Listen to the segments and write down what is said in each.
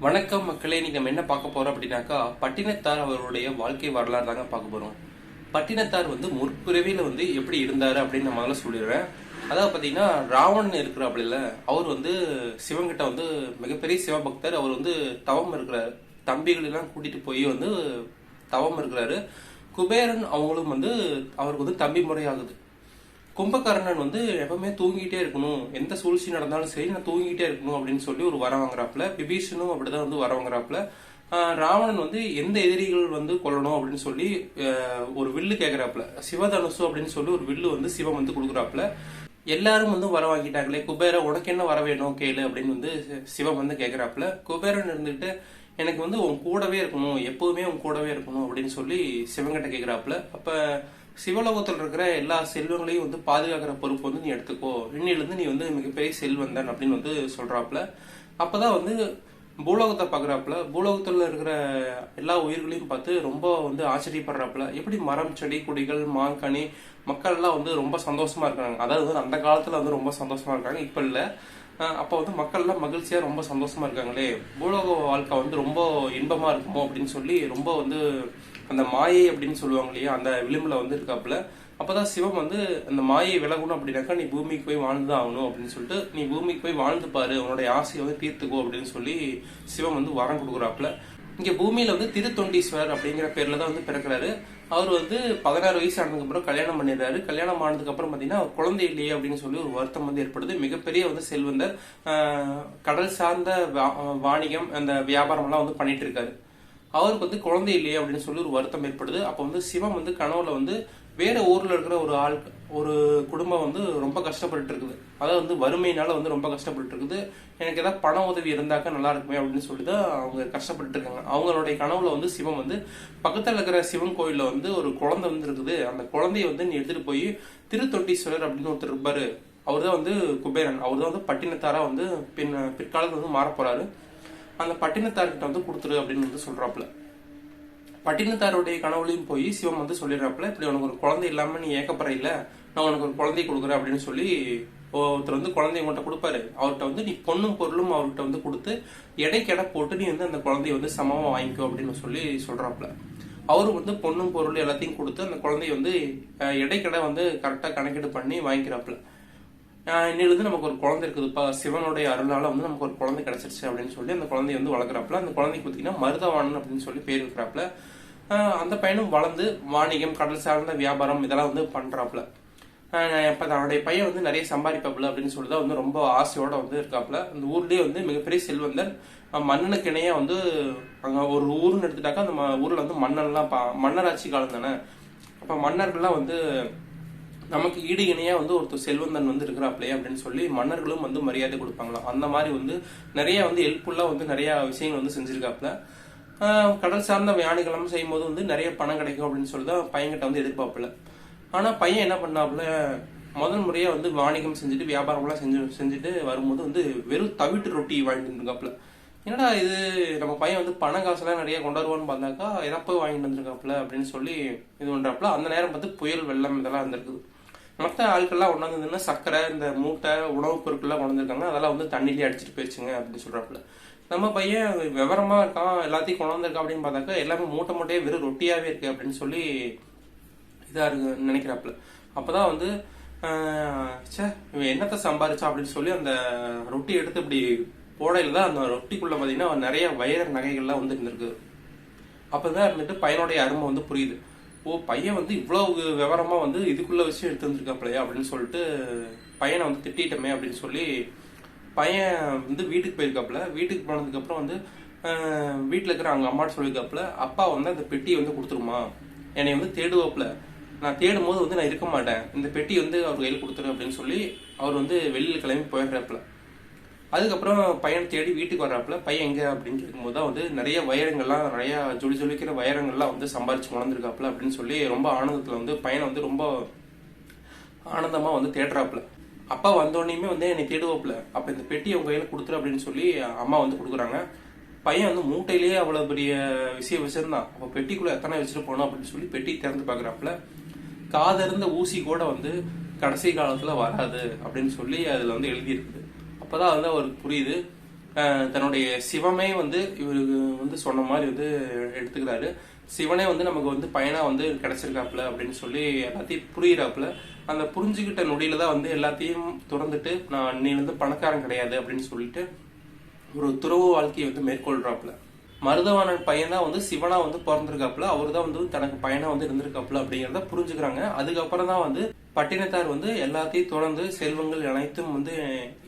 வணக்கம் மக்களே, இன்னைக்கு நம்ம என்ன பார்க்க போறோம் அப்படின்னாக்கா, பட்டினத்தார் அவருடைய வாழ்க்கை வரலாறு தாங்க பார்க்க போறோம். பட்டினத்தார் முற்பிறவியில எப்படி இருந்தாரு அப்படின்னு நான் முதல்ல சொல்லிடுறேன். அதாவது பாத்தீங்கன்னா, ராவணன் இருக்கிறாப்புல, அவர் சிவன்கிட்ட மிகப்பெரிய சிவபக்தர். அவர் தவம் இருக்கிறாரு. தம்பிகள் எல்லாம் கூட்டிட்டு போய் தவம் இருக்கிறாரு. குபேரன் அவங்களும் அவருக்கு தம்பி முறை ஆகுது. கும்பகர்ணன் எப்பவுமே தூங்கிட்டே இருக்கணும், எந்த சூழ்ச்சி நடந்தாலும் சரி நான் தூங்கிட்டே இருக்கணும் அப்படின்னு சொல்லி ஒரு வரம் வாங்குறாப்புல. விபீஷனும் அப்படிதான் வரம் வாங்குறாப்புல. ராவணன் எந்த எதிரிகள் கொல்லணும் அப்படின்னு சொல்லி ஒரு வில்லு கேட்கிறாப்புல. சிவதனுசு அப்படின்னு சொல்லி ஒரு வில்லு சிவம் கொடுக்குறாப்புல. எல்லாரும் வர வாங்கிட்டாங்களே, குபேர உனக்கு என்ன வர வேணும் கேளு அப்படின்னு சிவம் கேட்கிறாப்புல. குபேரன் இருந்துகிட்டு எனக்கு உன் கூடவே இருக்கணும், எப்பவுமே உன் கூடவே இருக்கணும் அப்படின்னு சொல்லி சிவங்கிட்ட கேட்கிறாப்புல. அப்ப சிவலோகத்தில் இருக்கிற எல்லா செல்வங்களையும் பாதுகாக்கிற பொறுப்பு நீ எடுத்துக்கோ, இன்னிலிருந்து நீ மிகப்பெரிய செல்வந்தன் அப்படின்னு சொல்றாப்புல. அப்பதான் பூலோகத்தை பாக்குறாப்புல. பூலோகத்துல இருக்கிற எல்லா உயிர்களையும் பார்த்து ரொம்ப ஆச்சரியப்படுறாப்புல. எப்படி மரம் செடி கொடிகள் மாங்கனி மக்கள் எல்லாம் ரொம்ப சந்தோஷமா இருக்காங்க. அதாவது அந்த காலத்துல ரொம்ப சந்தோஷமா இருக்காங்க, இப்ப இல்ல. அப்ப மக்கள் எல்லாம் மகிழ்ச்சியா ரொம்ப சந்தோஷமா இருக்காங்களே, பூலோக வாழ்க்கை ரொம்ப இன்பமா இருக்குமோ அப்படின்னு சொல்லி ரொம்ப அந்த மாயை அப்படின்னு சொல்லுவாங்க இல்லையா, அந்த விளிம்புல இருக்காப்புல. அப்பதான் சிவம் அந்த மாயை விலகணும் அப்படின்னாக்கா நீ பூமிக்கு போய் வாழ்ந்துதான் ஆகணும் அப்படின்னு சொல்லிட்டு, நீ பூமிக்கு போய் வாழ்ந்து பாரு, உன்னுடைய ஆசையை தீர்த்துக்கோ அப்படின்னு சொல்லி சிவம் வரம் கொடுக்குறாப்புல. இங்க பூமியில திருத்தொண்டீஸ்வரர் அப்படிங்கிற பேர்ல தான் பிறக்கிறாரு. அவர் 16 வயசு ஆனதுக்கு அப்புறம் கல்யாணம் பண்ணிடுறாரு. கல்யாணம் ஆனதுக்கு அப்புறம் பாத்தீங்கன்னா குழந்தை இல்லையே அப்படின்னு சொல்லி ஒரு வருத்தம் ஏற்படுது. மிகப்பெரிய செல்வந்தர், கடல் சார்ந்த வாணிகம் அந்த வியாபாரம் எல்லாம் பண்ணிட்டு இருக்காரு. அவருக்கு குழந்தை இல்லையே அப்படின்னு சொல்லி ஒரு வருத்தம் ஏற்படுது. அப்ப சிவம் கனவுல வேற ஊர்ல இருக்கிற ஒரு குடும்பம் ரொம்ப கஷ்டப்பட்டு இருக்குது. அதாவது வறுமையினால ரொம்ப கஷ்டப்பட்டு இருக்குது. எனக்கு ஏதாவது பண உதவி இருந்தாக்கா நல்லா இருக்குமே அப்படின்னு சொல்லிதான் அவங்க கஷ்டப்பட்டு இருக்காங்க. அவங்களுடைய கனவுல சிவம் பக்கத்துல இருக்கிற சிவன் கோயில்ல ஒரு குழந்தை இருக்குது. அந்த குழந்தைய நீ எடுத்துட்டு போய் திருத்தொண்டீஸ்வரர் அப்படின்னு ஒருத்தர் இருப்பாரு. அவர் தான் குபேரன். அவர் தான் பட்டினத்தாரா பிற்காலத்துல மாற போறாரு. அந்த பட்டினத்தார்கிட்ட கொடுத்துரு அப்படின்னு சொல்றாப்புல. பட்டினத்தாருடைய கனவுலையும் போய் சிவம் சொல்லிடுறாப்புல, இப்படி உனக்கு ஒரு குழந்தை இல்லாம நீ ஏக்கப்படுற இல்ல, நான் உனக்கு ஒரு குழந்தை கொடுக்குறேன் அப்படின்னு சொல்லி ஒருத்தர் குழந்தை உங்கள்கிட்ட கொடுப்பாரு. அவர்கிட்ட நீ பொண்ணும் பொருளும் அவர்கிட்ட கொடுத்து எடைக்கு எடை போட்டு நீ அந்த குழந்தைய சமமா வாங்கிக்கோ அப்படின்னு சொல்லி சொல்றாப்புல. அவரு பொண்ணும் பொருள் எல்லாத்தையும் கொடுத்து அந்த குழந்தைய எடைக்கடை கரெக்டா கணக்கெடு பண்ணி வாங்கிக்கிறாப்புல. இன்னிலிருந்து நமக்கு ஒரு குழந்தை இருக்குதுப்பா, சிவனுடைய அருளால நமக்கு ஒரு குழந்தை கிடைச்சிருச்சு அப்படின்னு சொல்லி அந்த குழந்தைய வளர்க்குறாப்புல. அந்த குழந்தைக்கு பார்த்தீங்கன்னா மருதவாணன் அப்படின்னு சொல்லி பேர் வைக்கிறாப்புல. அந்த பையனும் வளர்ந்து வாணிகம் கடல் சார்ந்த வியாபாரம் இதெல்லாம் பண்றாப்புல. இப்ப தன்னுடைய பையன் நிறைய சம்பாதிப்பாப்புல அப்படின்னு சொல்லிதான் ரொம்ப ஆசையோட இருக்காப்புல. அந்த ஊர்லயே மிகப்பெரிய செல்வந்தர். மன்னனுக்கு இணையா அங்க ஒரு ஊர்னு எடுத்துட்டாக்கா அந்த ஊர்ல மன்னன்லாம் மன்னராட்சி காலம் தானே. அப்ப மன்னர்கள்லாம் நமக்கு ஈடு இணையா ஒருத்தர் செல்வந்தன் இருக்கிறாப்லையே அப்படின்னு சொல்லி மன்னர்களும் மரியாதை கொடுப்பாங்களாம். அந்த மாதிரி நிறைய ஹெல்ப்ஃபுல்லா நிறைய விஷயங்கள் செஞ்சிருக்காப்ல. கடல் சார்ந்த யானைகளும் செய்யும் போது நிறைய பணம் கிடைக்கும் அப்படின்னு சொல்லிதான் பையன்கிட்ட எதிர்பார்ப்புல. ஆனா பையன் என்ன பண்ணாப்புல, முதல் முறையா வாணிகம் செஞ்சுட்டு வியாபாரம் எல்லாம் செஞ்சுட்டு வரும்போது வெறும் தவிட்டு ரொட்டி வாங்கிட்டு இருக்காப்புல. என்னடா இது, நம்ம பையன் பண காசெல்லாம் நிறைய கொண்டாடுவான்னு பார்த்தாக்கா எதப்போ வாங்கிட்டு வந்திருக்காப்புல அப்படின்னு சொல்லி இது பண்றாப்புல. அந்த நேரம் புயல் வெள்ளம் இதெல்லாம் இருந்திருக்குது. மற்ற ஆட்கள்லாம் கொண்டாந்துன்னா சர்க்கரை இந்த மூட்டை உணவுப் பொருட்கள்லாம் கொண்டாந்துருக்காங்க, அதெல்லாம் தண்ணிலேயே அடிச்சுட்டு போயிடுச்சுங்க அப்படின்னு சொல்றாப்புல. நம்ம பையன் விவரமா இருக்கான், எல்லாத்தையும் கொண்டாந்துருக்கான் அப்படின்னு பார்த்தாக்கா எல்லாமே மூட்டை மூட்டையே வெறும் ரொட்டியாவே இருக்கு அப்படின்னு சொல்லி இதா இருக்கு நினைக்கிறாப்புல. அப்பதான் இவன் என்னத்தை சம்பாதிச்சா அப்படின்னு சொல்லி அந்த ரொட்டி எடுத்து இப்படி போடையில தான் அந்த ரொட்டிக்குள்ள பாத்தீங்கன்னா நிறைய வைர நகைகள்லாம் இருந்திருக்கு. அப்பதான் பையனுடைய அருமை புரியுது. ஓ, பையன் இவ்வளவு விவரமா இதுக்குள்ள விஷயம் எடுத்து வந்திருக்காப்லையா அப்படின்னு சொல்லிட்டு பையனை திட்டிட்டமே அப்படின்னு சொல்லி பையன் வீட்டுக்கு போயிருக்காப்புல. வீட்டுக்கு போனதுக்கு அப்புறம் வீட்டுல இருக்கிற அவங்க அம்மாட்ட சொல்லியிருக்காப்புல, அப்பா அந்த பெட்டியை கொடுத்துருமா, என்னை தேடுவாப்புல, நான் தேடும் போது நான் இருக்க மாட்டேன், இந்த பெட்டி அவர் கையில் கொடுத்துரு அப்படின்னு சொல்லி அவர் வெளியில கிளம்பி போயிடுறாப்புல. அதுக்கப்புறம் பையன் தேடி வீட்டுக்கு வர்றாப்புல. பையன் எங்க அப்படின்னு கேட்கும்போது தான் நிறைய வைரங்கள்லாம் நிறைய ஜொலிக்கிற வைரங்கள்லாம் சம்பாரிச்சு வளர்ந்துருக்காப்புல அப்படின்னு சொல்லி ரொம்ப ஆனந்தத்துல பையனை ரொம்ப ஆனந்தமா தேடுறாப்புல. அப்பா வந்தோடனையுமே என்னை தேடுவாப்புல, அப்ப இந்த பெட்டி உங்க கையில கொடுத்துரு அப்படின்னு சொல்லி அம்மா கொடுக்குறாங்க. பையன் மூட்டையிலேயே அவ்வளவு பெரிய விஷயம் வச்சிருந்தான். அப்ப பெட்டிக்குள்ள எத்தனை வச்சுட்டு போனோம் அப்படின்னு சொல்லி பெட்டி திறந்து பாக்குறாப்புல. காதிருந்த ஊசி கூட கடைசி காலத்துல வராது அப்படின்னு சொல்லி அதுல எழுதி இருக்குது. அப்பதான் அவருக்கு புரியுது, தன்னுடைய சிவமே வந்து இவருக்கு வந்து சொன்ன மாதிரி வந்து எடுத்துக்கிறாரு. சிவனே வந்து நமக்கு வந்து பையனா வந்து கிடைச்சிருக்காப்புல அப்படின்னு சொல்லி எல்லாத்தையும் புரியிறாப்புல. அந்த புரிஞ்சுக்கிட்ட நொடியில தான் வந்து எல்லாத்தையும் துறந்துட்டு நான் நீ வந்து பணக்காரன் கிடையாது அப்படின்னு சொல்லிட்டு ஒரு துறவு வாழ்க்கையை வந்து மேற்கொள்றாப்புல. மருதவாணன் பையன் தான் வந்து சிவனா வந்து பிறந்திருக்காப்புல, அவரு தான் வந்து தனக்கு பையனா வந்து இருந்திருக்காப்புல அப்படிங்கிறத புரிஞ்சுக்கிறாங்க. அதுக்கப்புறம் தான் வந்து பட்டினத்தார் வந்து எல்லாத்தையும் தொடர்ந்து செல்வங்கள் அனைத்தும் வந்து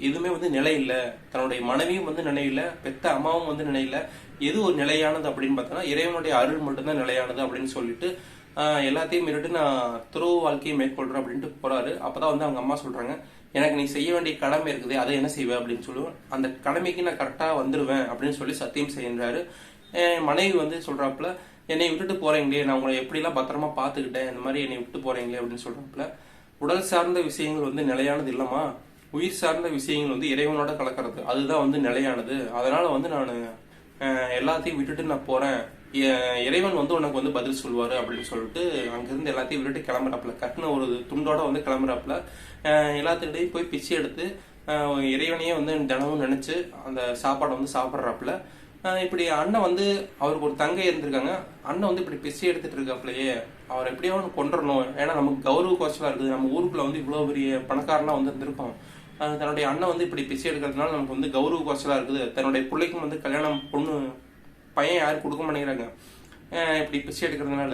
எதுவுமே வந்து நிலை இல்லை, தன்னுடைய மனைவியும் வந்து நிலை இல்லை, பெத்த அம்மாவும் வந்து நிலை இல்லை, எது ஒரு நிலையானது அப்படின்னு பார்த்தோன்னா இறைவனுடைய அருள் மட்டும்தான் நிலையானது அப்படின்னு சொல்லிட்டு எல்லாத்தையும் மீறிட்டு நான் துறவு வாழ்க்கையை மேற்கொள்றேன் அப்படின்ட்டு போறாரு. அப்பதான் வந்து அவங்க அம்மா சொல்றாங்க, எனக்கு நீ செய்ய வேண்டிய கடமை இருக்குது, அதை என்ன செய்வேன் அப்படின்னு சொல்லுவேன். அந்த கடமைக்கு நான் கரெக்டா வந்துருவேன் அப்படின்னு சொல்லி சத்தியம் செய்கின்றாரு. மனைவி வந்து சொல்றாப்புல, என்னை விட்டுட்டு போறீங்களே, நான் உங்களை எப்படிலாம் பத்திரமா பாத்துக்கிட்டேன், இந்த மாதிரி என்னை விட்டு போறீங்களே அப்படின்னு சொல்றாப்புல. உடல் சார்ந்த விஷயங்கள் வந்து நிலையானது இல்லமா, உயிர் சார்ந்த விஷயங்கள் வந்து இறைவனோட கலக்கிறது, அதுதான் வந்து நிலையானது. அதனால வந்து நான் எல்லாத்தையும் விட்டுட்டு நான் போறேன், இறைவன் வந்து உனக்கு வந்து பதில் சொல்லுவாரு அப்படின்னு சொல்லிட்டு அங்கிருந்து எல்லாத்தையும் விட்டுட்டு கிளம்புறாப்புல. கட்டின ஒரு துண்டோட வந்து கிளம்புறாப்புல. எல்லாத்துக்கிட்டையும் போய் பிச்சை எடுத்து இறைவனையே வந்து தினமும் நினைச்சு அந்த சாப்பாடை வந்து சாப்பிட்றாப்புல. இப்படி அண்ணன் வந்து அவருக்கு ஒரு தங்கை இருந்திருக்காங்க. அண்ணன் வந்து இப்படி பிச்சை எடுத்துட்டு இருக்காப்புலையே, அவர் எப்படியாவது கொண்டுறணும், ஏன்னா நமக்கு கௌரவ குறைச்சலா இருக்குது, நம்ம ஊருக்குள்ள வந்து இவ்வளவு பெரிய பணக்காரனா வந்து இருந்திருக்கோம், தன்னுடைய அண்ணன் வந்து இப்படி பிச்சை எடுக்கிறதுனால நமக்கு வந்து கௌரவ குறைச்சலா இருக்குது, தன்னுடைய பிள்ளைக்கும் வந்து கல்யாணம் பொண்ணு பையன் யாரும் கொடுக்க மாட்டேங்கிறாங்க இப்படி பிச்சை எடுக்கிறதுனால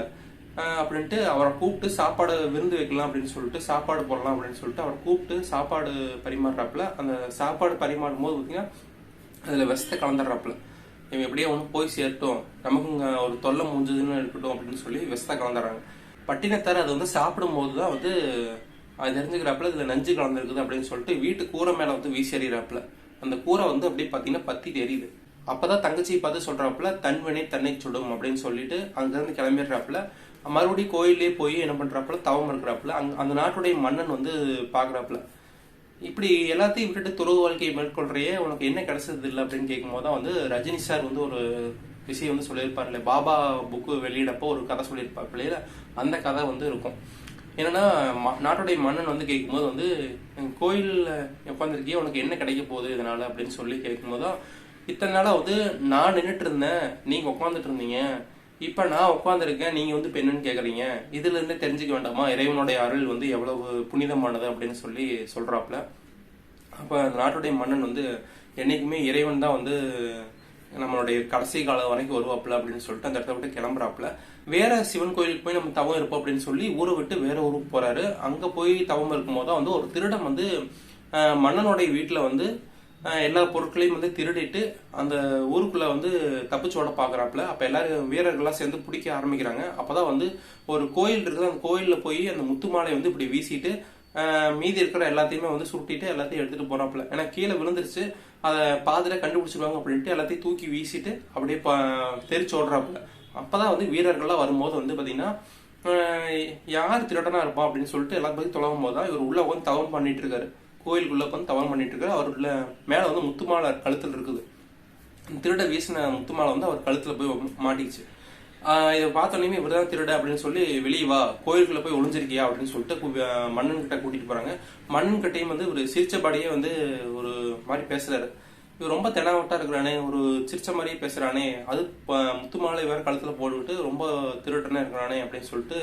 அப்படின்ட்டு அவரை கூப்பிட்டு சாப்பாடு விருந்து வைக்கலாம் அப்படின்னு சொல்லிட்டு சாப்பாடு போடலாம் அப்படின்னு சொல்லிட்டு அவரை கூப்பிட்டு சாப்பாடு பரிமாறுறாப்புல. அந்த சாப்பாடு பரிமாறும் போது பார்த்தீங்கன்னா அதில் விஷத்தை கலந்துடுறாப்புல. இவன் எப்படியே ஒன்று போய் சேர்த்தோம், நமக்கு இங்கே ஒரு தொல்லை முடிஞ்சதுன்னு இருக்கட்டும் அப்படின்னு சொல்லி விஷத்தை கலந்துடுறாங்க. பட்டினத்தார் அது வந்து சாப்பிடும் போது தான் வந்து அது தெரிஞ்சுக்கிறாப்புல இதில் நஞ்சு கலந்துருக்குது அப்படின்னு சொல்லிட்டு வீட்டு கூரை மேலே வந்து வீசி எறிகிறாப்புல. அந்த கூரை வந்து அப்படியே பார்த்தீங்கன்னா பத்தி தெரியுது. அப்பதான் தங்கச்சியை பார்த்து சொல்றாப்புல, தன்வினை தன்னை சுடும் அப்படின்னு சொல்லிட்டு அங்கிருந்து கிளம்பிடுறாப்புல. மறுபடியும் கோயிலே போய் என்ன பண்றாப்புல, தவம் இருக்கிறாப்புல. அந்த நாட்டுடைய மன்னன் வந்து பாக்குறாப்புல. இப்படி எல்லாத்தையும் விட்டுட்டு துறவு வாழ்க்கையை மேற்கொள்றையே உனக்கு என்ன கிடைச்சது இல்லை அப்படின்னு கேட்கும் போதுதான் வந்து ரஜினி சார் வந்து ஒரு விஷயம் வந்து சொல்லியிருப்பாரு இல்லையா, பாபா புக்கு வெளியிடப்போ ஒரு கதை சொல்லியிருப்பாரு இல்லையா, அந்த கதை வந்து இருக்கும். என்னன்னா நாட்டுடைய மன்னன் வந்து கேட்கும்போது வந்து கோயில்ல உட்காந்துருக்கியே உனக்கு என்ன கிடைக்க போகுது இதனால அப்படின்னு சொல்லி கேட்கும்போதுதான், இத்தனை நாளா வந்து நான் நின்றுட்டு இருந்தேன், நீங்க உட்காந்துட்டு இருந்தீங்க, இப்ப நான் உட்காந்துருக்கேன், நீங்க வந்து பெண்ணுன்னு கேக்குறீங்க, இதுல இருந்தே தெரிஞ்சுக்க வேண்டாமா இறைவனுடைய அருள் வந்து எவ்வளவு புனிதமானது அப்படின்னு சொல்லி சொல்றாப்புல. அப்ப நாட்டுடைய மன்னன் வந்து என்னைக்குமே இறைவன் தான் வந்து நம்மளுடைய கடைசி காலம் வரைக்கும் வருவாப்புல அப்படின்னு சொல்லிட்டு அந்த இடத்த விட்டு கிளம்புறாப்புல. வேற சிவன் கோயிலுக்கு போய் நம்ம தவம் இருப்போம் அப்படின்னு சொல்லி ஊரை விட்டு வேற ஊருக்கு போறாரு. அங்க போய் தவம் இருக்கும் போதுதான் வந்து ஒரு திருடன் வந்து மன்னனுடைய வீட்டுல வந்து எல்லா பொருட்களையும் வந்து திருடிட்டு அந்த ஊருக்குள்ள வந்து தப்பிச்சோட பாக்குறாப்புல. அப்ப எல்லாரும் வீரர்கள்லாம் சேர்ந்து பிடிக்க ஆரம்பிக்கிறாங்க. அப்பதான் வந்து ஒரு கோயில் இருக்குது, அந்த கோயில்ல போய் அந்த முத்து மாலை வந்து இப்படி வீசிட்டு மீதி இருக்கிற எல்லாத்தையுமே வந்து சுருட்டிட்டு எல்லாத்தையும் எடுத்துட்டு போறாப்புல. ஏன்னா கீழே விழுந்துருச்சு, அதை பாதியில கண்டுபிடிச்சிருவாங்க அப்படின்ட்டு எல்லாத்தையும் தூக்கி வீசிட்டு அப்படியே தெரிச்சு ஓடுறாப்புல. அப்பதான் வந்து வீரர்கள்லாம் வரும்போது வந்து பாத்தீங்கன்னா யார் திருடனா இருப்பான் அப்படின்னு சொல்லிட்டு எல்லா பத்தி தொலைவும் போதுதான் இவர் உள்ள உட்காந்து தவம் பண்ணிட்டு இருக்காரு. கோயிலுக்குள்ள உட்காந்து தவம் பண்ணிட்டு இருக்காரு. அவருக்குள்ள மேல வந்து முத்துமாலை கழுத்துல இருக்குது. திருட வீசின முத்துமாலை வந்து அவர் கழுத்துல போய் மாட்டிச்சு. இதை பார்த்தோன்னே இவர்தான் திருட அப்படின்னு சொல்லி வெளியே வா, கோயிலுக்குள்ள போய் ஒளிஞ்சிருக்கியா அப்படின்னு சொல்லிட்டு மன்னன் கிட்ட கூட்டிட்டு போறாங்க. மன்னன் கிட்டையும் வந்து ஒரு சிரிச்சபாடியே வந்து ஒரு மாதிரி பேசுறாரு. இவர் ரொம்ப தெனாவட்டா இருக்கிறானே, ஒரு சிரிச்ச மாதிரியே பேசுறானே, அது முத்துமாலை வேற கழுத்துல போட்டுவிட்டு ரொம்ப திருடனா இருக்கிறானே அப்படின்னு சொல்லிட்டு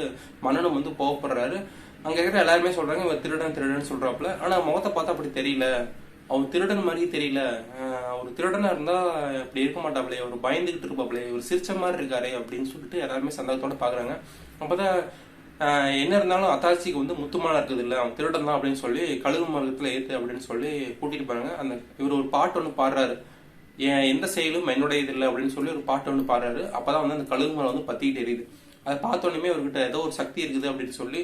மன்னனும் வந்து கோவப்படுறாரு. அங்க இருக்கிற எல்லாருமே சொல்றாங்க இவன் திருடன் திருடன் சொல்றாப்புல. ஆனா முகத்தை பார்த்தா அப்படி தெரியல, அவன் திருடன் மாதிரியே தெரியல, ஒரு திருடனா இருந்தா அப்படி இருக்க மாட்டாப்லையே, ஒரு பயந்துகிட்டு இருப்பாப்லையே, ஒரு சிரிச்ச மாதிரி இருக்காரு அப்படின்னு சொல்லிட்டு எல்லாருமே சந்தோஷத்தோட பாக்குறாங்க. அப்பதான் என்ன இருந்தாலும் அத்தாச்சிக்கு வந்து முத்துமாலை இருக்குது இல்ல, அவன் திருடன் தான் அப்படின்னு சொல்லி கழுகு மரத்துல ஏத்து அப்படின்னு சொல்லி கூட்டிட்டு போறாங்க. அந்த இவர் ஒரு பாட்டு ஒண்ணு பாடுறாரு, எந்த செயலும் என்னுடைய இது இல்லை அப்படின்னு சொல்லி ஒரு பாட்டு ஒண்ணு பாடுறாரு. அப்பதான் வந்து அந்த கழுகு மரம் வந்து பத்திக்கிட்டு எரியுது. அதை பார்த்தோன்னே அவர்கிட்ட ஏதோ ஒரு சக்தி இருக்குது அப்படின்னு சொல்லி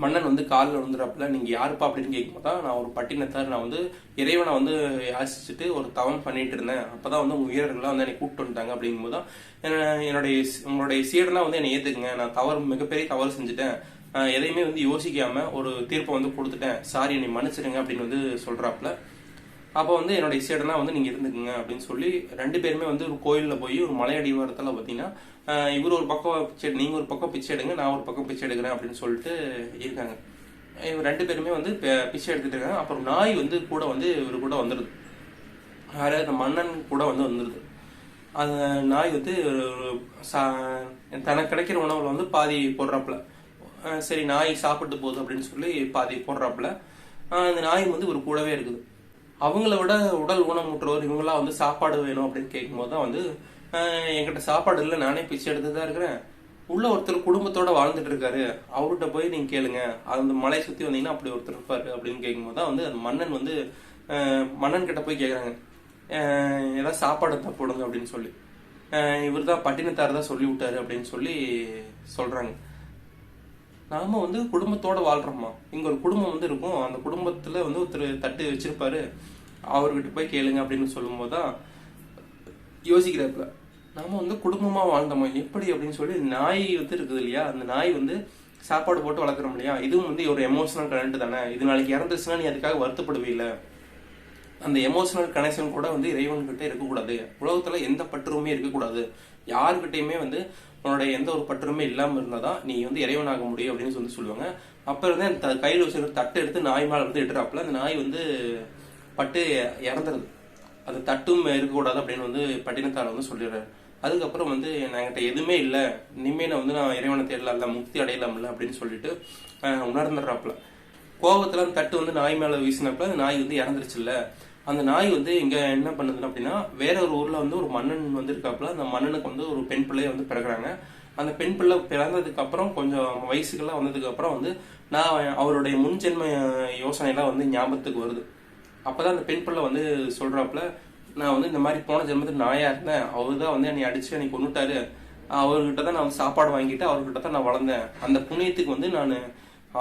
மன்னன் வந்து காலில் விழுந்துறாப்புல. நீங்க யாருப்பா அப்படின்னு கேட்கும்போது தான், நான் ஒரு பட்டினத்தார், நான் வந்து இறைவனை வந்து யாசிச்சுட்டு ஒரு தவம் பண்ணிட்டு இருந்தேன், அப்பதான் வந்து உங்க வீரர்கள்லாம் வந்து என்னை கூப்பிட்டு வந்துட்டாங்க அப்படிங்கும்போது தான் உங்களுடைய சீடனா வந்து என்னை ஏத்துக்குங்க, நான் மிகப்பெரிய தவறு செஞ்சுட்டேன், எதையுமே வந்து யோசிக்காம ஒரு தீர்ப்பை வந்து கொடுத்துட்டேன், சாரி என்னை மன்னிச்சிடுங்க அப்படின்னு வந்து சொல்றாப்புல. அப்போ வந்து என்னுடைய சீடனா வந்து நீங்க இருந்துக்குங்க அப்படின்னு சொல்லி ரெண்டு பேருமே வந்து ஒரு கோயில்ல போய் ஒரு மலை அடிவாரத்துல பாத்தீங்கன்னா இவர் ஒரு பக்கம் பிச்சை, நீங்க ஒரு பக்கம் பிச்சை எடுங்க, நான் ஒரு பக்கம் பிச்சை எடுக்கிறேன் அப்படின்னு சொல்லிட்டு இருக்காங்க. இவர் ரெண்டு பேருமே வந்து பிச்சை எடுத்துட்டு இருக்காங்க. அப்புறம் நாய் வந்து கூட வந்து இவரு கூட வந்துடுது. யாரு அந்த மன்னன் கூட வந்து வந்துடுது. அந்த நாய் வந்து தனக்கு கிடைக்கிற உணவுல வந்து பாதி போடுறாப்புல. சரி நாய் சாப்பிட்டு போகுது அப்படின்னு சொல்லி பாதி போடுறாப்புல. அந்த நாய் வந்து ஒரு கூடவே இருக்குது. அவங்கள விட உடல் ஊனமுற்றோர் இவங்கெல்லாம் வந்து சாப்பாடு வேணும் அப்படின்னு கேட்கும்போது தான் வந்து என்கிட்ட சாப்பாடு இல்லை, நானே பிச்சை எடுத்து தான் இருக்கிறேன், உள்ள ஒருத்தர் குடும்பத்தோட வாழ்ந்துட்டு இருக்காரு, அவர்கிட்ட போய் நீங்க கேளுங்க, அந்த மலை சுத்தி வந்தீங்கன்னா அப்படி ஒருத்தர் இருப்பாரு அப்படின்னு கேட்கும்போது தான் வந்து அந்த மன்னன் வந்து மன்னன் கிட்ட போய் கேட்குறாங்க, ஏதாவது சாப்பாடு தான் போடுங்க அப்படின்னு சொல்லி. இவர் தான் பட்டினத்தார் தான் சொல்லி விட்டாரு அப்படின்னு சொல்லி சொல்றாங்க. நாம வந்து குடும்பத்தோட வாழ்றோமா, இங்க ஒரு குடும்பம் வந்து இருக்கும், அந்த குடும்பத்துல வந்து ஒருத்தர் தட்டு வச்சிருப்பாரு, அவர்கிட்ட போய் கேளுங்க அப்படின்னு சொல்லும் போதுதான் யோசிக்கிறாப்புல, நாம வந்து குடும்பமா வாழ்ந்தோமா எப்படி அப்படின்னு சொல்லி. நாய் வந்து இருக்குது இல்லையா, அந்த நாய் வந்து சாப்பாடு போட்டு வளர்க்குறோம் இல்லையா, இதுவும் வந்து ஒரு எமோஷனல் கனெக்ட் தானே. இது நாளைக்கு இறந்துச்சுன்னா நீ அதுக்காக வருத்தப்படுவீல. அந்த எமோஷனல் கனெக்ஷன் கூட வந்து இறைவன் கிட்ட இருக்கக்கூடாது. உலகத்துல எந்த பற்றுமே இருக்கக்கூடாது. யாருக்கிட்டையுமே வந்து உன்னோட எந்த ஒரு பற்றுமே இல்லாம இருந்தாதான் நீ வந்து இறைவனாக முடியும் அப்படின்னு சொல்லி சொல்லுவாங்க. அப்ப இருந்தே அந்த கையில் வச்சிருக்க தட்டை எடுத்து நாய் மேல வந்து இட்டுறாப்புல. அந்த நாய் வந்து பட்டு இறந்துருது. அது தட்டும் இருக்கக்கூடாது அப்படின்னு வந்து பட்டினத்தார் வந்து சொல்லிடுறாரு. அதுக்கப்புறம் வந்து என்கிட்ட எதுவுமே இல்லை, இனிமே நான் இறைவனை தேடலாம்ல, முக்தி அடையலாம்ல அப்படின்னு சொல்லிட்டு உணர்ந்துடுறாப்புல. கோபத்துல அந்த தட்டு வந்து நாய் மேல வீசினப்ப அந்த நாய் வந்து இறந்துருச்சு இல்ல. அந்த நாய் வந்து இங்க என்ன பண்ணுதுன்னு அப்படின்னா, வேற ஒரு ஊர்ல வந்து ஒரு மன்னன் வந்து இருக்காப்புல. அந்த மன்னனுக்கு வந்து ஒரு பெண் பிள்ளைய வந்து பிறகுறாங்க. அந்த பெண் பிள்ளை பிறந்ததுக்கு அப்புறம் கொஞ்சம் வயசுக்கெல்லாம் வந்ததுக்கு அப்புறம் வந்து நான் அவருடைய முன்ஜென்ம யோசனை எல்லாம் வந்து ஞாபகத்துக்கு வருது. அப்பதான் அந்த பெண் பிள்ளை வந்து சொல்றாப்புல, நான் வந்து இந்த மாதிரி போன ஜென்மத்துக்கு நாயா இருந்தேன், அவரு தான் வந்து என்னை அடிச்சு என்னை கொண்டுட்டாரு, அவர்கிட்ட தான் நான் சாப்பாடு வாங்கிட்டு அவர்கிட்ட தான் நான் வளர்ந்தேன், அந்த புண்ணியத்துக்கு வந்து நான்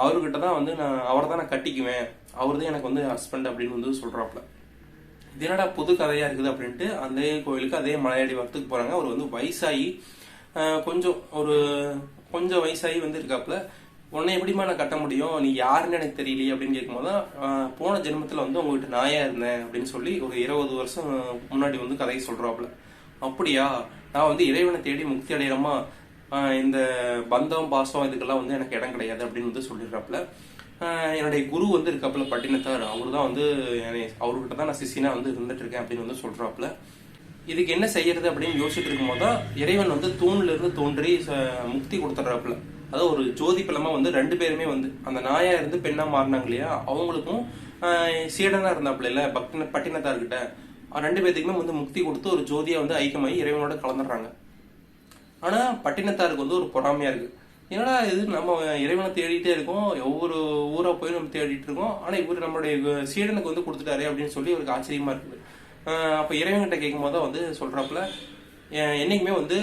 அவர்கிட்ட தான் வந்து அவரை தான் நான் கட்டிக்குவேன், அவர் தான் எனக்கு வந்து ஹஸ்பண்ட் அப்படின்னு வந்து சொல்றாப்புல. இது என்னடா புது கதையா இருக்குது அப்படின்ட்டு அதே கோயிலுக்கு அதே மலையாடி வரத்துக்கு போறாங்க. அவர் வந்து வயசாகி கொஞ்சம் வயசாகி வந்து இருக்காப்புல. உன்னை எப்படிமா நான் கட்ட முடியும், நீ யாருன்னு எனக்கு தெரியலையே அப்படின்னு கேட்கும்போது தான், போன ஜென்மத்துல வந்து உங்ககிட்ட நாயா இருந்தேன் அப்படின்னு சொல்லி ஒரு 20 வருஷம் முன்னாடி வந்து கதையை சொல்றாப்புல. அப்படியா, நான் வந்து இறைவனை தேடி முக்தி அடையிறமா, இந்த பந்தம் பாசம் இதுக்கெல்லாம் வந்து எனக்கு இடம் கிடையாது அப்படின்னு வந்து சொல்லிடுறாப்புல. என்னுடைய குரு வந்து இருக்காப்புல பட்டினத்தார், அவரு தான் வந்து அவர்கிட்ட தான் நான் சிஷியனா வந்து இருந்துட்டு இருக்கேன் அப்படின்னு வந்து சொல்றாப்புல. இதுக்கு என்ன செய்யறது அப்படின்னு யோசிச்சுட்டு இருக்கும் போதுதான் இறைவன் வந்து தூண்ல இருந்து தோன்றி முக்தி கொடுத்துட்றாப்புல. அதாவது ஒரு ஜோதி பலமா வந்து 2 பேருமே வந்து அந்த நாயா இருந்து பெண்ணா மாறினாங்க இல்லையா, அவங்களுக்கும் சீடனா இருந்தாப்புல இல்ல பட்டினத்தார்கிட்ட 2 பேத்துக்குமே வந்து முக்தி கொடுத்து ஒரு ஜோதியா வந்து ஐக்கியமாகி இறைவனோட கலந்துடுறாங்க. ஆனா பட்டினத்தாருக்கு வந்து ஒரு பொறாமையா இருக்கு, என்னடா இது நம்ம இறைவனை தேடிட்டே இருக்கோம், ஒவ்வொரு ஊரா போய் நம்ம தேடிட்டு இருக்கோம், ஆனா இவர் நம்மளுடைய சீடனுக்கு வந்து கொடுத்துட்டாரு அப்படின்னு சொல்லி அவருக்கு ஆச்சரியமா இருக்குது. அப்ப இறைவன்கிட்ட கேட்கும் போது வந்து சொல்றாப்புல, என்னைக்குமே வந்து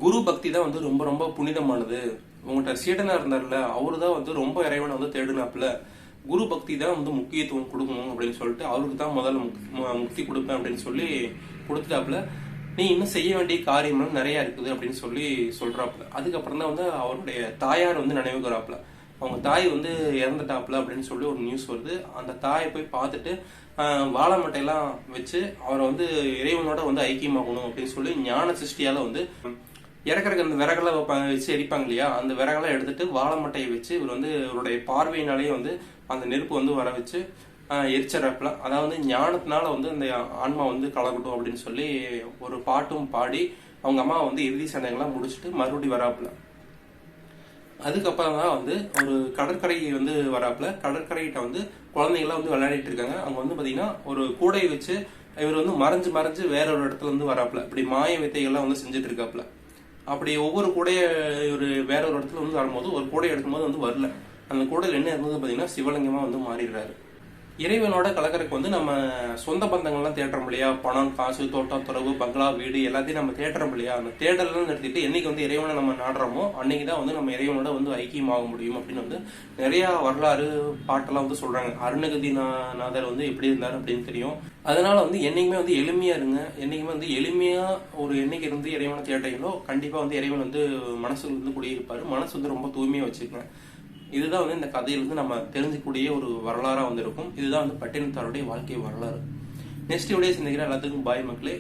குரு பக்தி தான் வந்து ரொம்ப ரொம்ப புனிதமானது, உங்கள்கிட்ட சீடனா இருந்தார்ல அவரு தான் வந்து ரொம்ப இறைவனை வந்து தேடினாப்புல, குரு பக்தி தான் வந்து முக்கியத்துவம் கொடுக்கணும் அப்படின்னு சொல்லிட்டு அவருக்கு தான் முதல்ல முக்தி கொடுப்பேன் அப்படின்னு சொல்லி கொடுத்துட்டாப்புல. நீ இன்னும் செய்ய வேண்டிய காரியங்களும் நிறைய இருக்குது அப்படின்னு சொல்லி சொல்றாப்புல. அதுக்கப்புறம் தான் வந்து அவருடைய தாயார் வந்து நினைவுகிறாப்புல. அவங்க தாய் வந்து இறந்துட்டாப்புல அப்படின்னு சொல்லி ஒரு நியூஸ் வருது. அந்த தாயை போய் பார்த்துட்டு வாழை மட்டையெல்லாம் வச்சு அவரை வந்து இறைவனோட வந்து ஐக்கியமாகணும் அப்படின்னு சொல்லி ஞான சிருஷ்டியால வந்து இறக்குறக்கு அந்த விறகெல்லாம் வச்சு எரிப்பாங்க இல்லையா, அந்த விறகெல்லாம் எடுத்துட்டு வாழை மட்டையை வச்சு இவர் வந்து இவருடைய பார்வையினாலேயே வந்து அந்த நெருப்பு வந்து வர வச்சு எரிச்சறாப்புல. அதாவது ஞானத்தினால வந்து அந்த ஆன்மா வந்து கலக்கட்டும் அப்படின்னு சொல்லி ஒரு பாட்டும் பாடி அவங்க அம்மா வந்து இறுதி சடங்கெல்லாம் முடிச்சுட்டு மறுபடியும் வராப்புல. அதுக்கப்புறம் தான் வந்து ஒரு கடற்கரை வந்து வராப்புல. கடற்கரைகிட்ட வந்து குழந்தைங்களாம் வந்து விளையாடிட்டு இருக்காங்க. அவங்க வந்து பாத்தீங்கன்னா ஒரு கூடையை வச்சு இவர் வந்து மறைஞ்சு வேற ஒரு இடத்துல வந்து வராப்புல. இப்படி மாய வித்தைகள்லாம் வந்து செஞ்சுட்டு இருக்காப்புல. அப்படி ஒவ்வொரு கூடைய ஒரு வேற ஒரு இடத்துல வந்து வரும்போது ஒரு கூடையை எடுக்கும்போது வந்து வரல. அந்த கூடையில் என்ன இருந்தது பாத்தீங்கன்னா சிவலிங்கமா வந்து மாறிடுறாரு. இறைவனோட கலக்கறதுக்கு வந்து நம்ம சொந்த பந்தங்கள்லாம் தேடுறோம் இல்லையா, பணம் காசு தோட்டம் துறவு பங்களா வீடு எல்லாத்தையும் நம்ம தேடுறோம் இல்லையா, அந்த தேடலாம் நிறுத்திட்டு என்னைக்கு வந்து இறைவனை நம்ம நாடுறோமோ அன்னைக்குதான் வந்து நம்ம இறைவனோட வந்து ஐக்கியமாக முடியும் அப்படின்னு வந்து நிறைய வரலாறு பாட்டெல்லாம் வந்து சொல்றாங்க. அருணகிரி நாதர் வந்து எப்படி இருந்தாரு அப்படின்னு தெரியும். அதனால வந்து என்னைக்குமே வந்து எளிமையா இருங்க, என்னைக்குமே வந்து எளிமையா ஒரு என்னைக்கு இருந்து இறைவனை தேடுறீங்களோ கண்டிப்பா வந்து இறைவன் வந்து மனசுல இருந்து குடியிருப்பாரு. மனசு வந்து ரொம்ப தூய்மையா வச்சுக்கங்க. இதுதான் வந்து இந்த கதையிலிருந்து நம்ம தெரிஞ்சுக்கூடிய ஒரு வரலாறா வந்து இருக்கும். இதுதான் வந்து பட்டினத்தாருடைய வாழ்க்கை வரலாறு. நெக்ஸ்ட் வீடியோ சந்திக்கிறேன். எல்லாத்துக்கும் பாய் மக்களே.